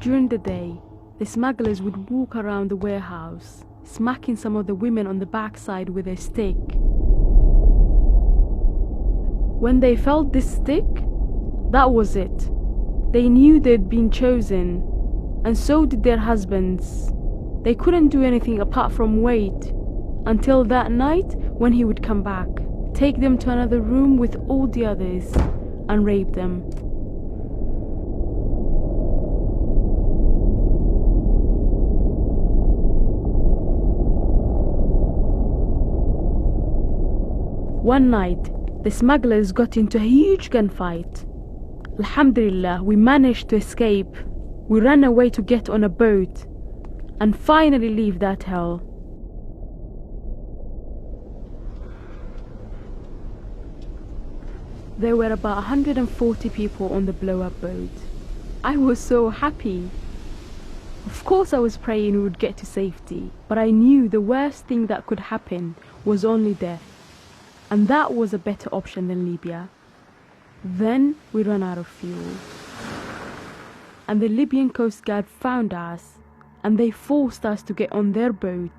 During the day, the smugglers would walk around the warehouse, smacking some of the women on the backside with a stick. When they felt this stick, that was it. They knew they'd been chosen, and so did their husbands. They couldn't do anything apart from wait until that night when he would come back, take them to another room with all the others, and rape them. One night, the smugglers got into a huge gunfight. Alhamdulillah, we managed to escape. We ran away to get on a boat and finally leave that hell. There were about 140 people on the blow-up boat. I was so happy. Of course I was praying we would get to safety, but I knew the worst thing that could happen was only death, and that was a better option than Libya. Then we ran out of fuel, and the Libyan Coast Guard found us, and they forced us to get on their boat.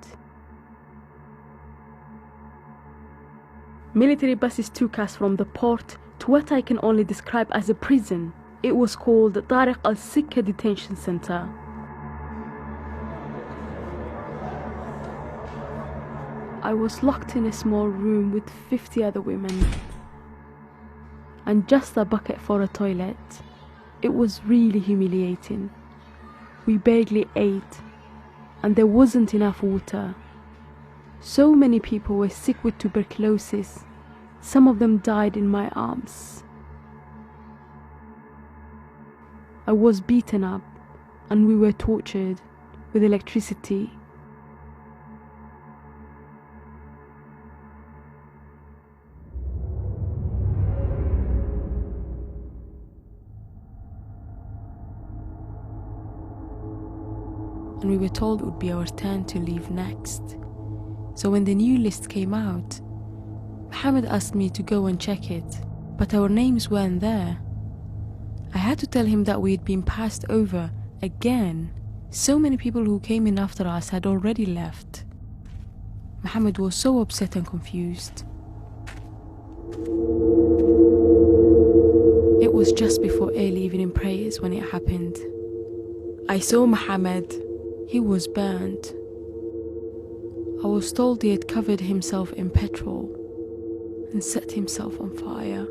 Military buses took us from the port to what I can only describe as a prison. It was called the Tariq al-Sikka Detention Center. I was locked in a small room with 50 other women, and just a bucket for a toilet. It was really humiliating. We barely ate, and there wasn't enough water. So many people were sick with tuberculosis. Some of them died in my arms. I was beaten up, and we were tortured with electricity. And we were told it would be our turn to leave next. So when the new list came out, Mohammed asked me to go and check it, but our names weren't there. I had to tell him that we had been passed over again. So many people who came in after us had already left. Mohammed was so upset and confused. It was just before early evening prayers when it happened. I saw Mohammed. He was burned. I was told he had covered himself in petrol and set himself on fire.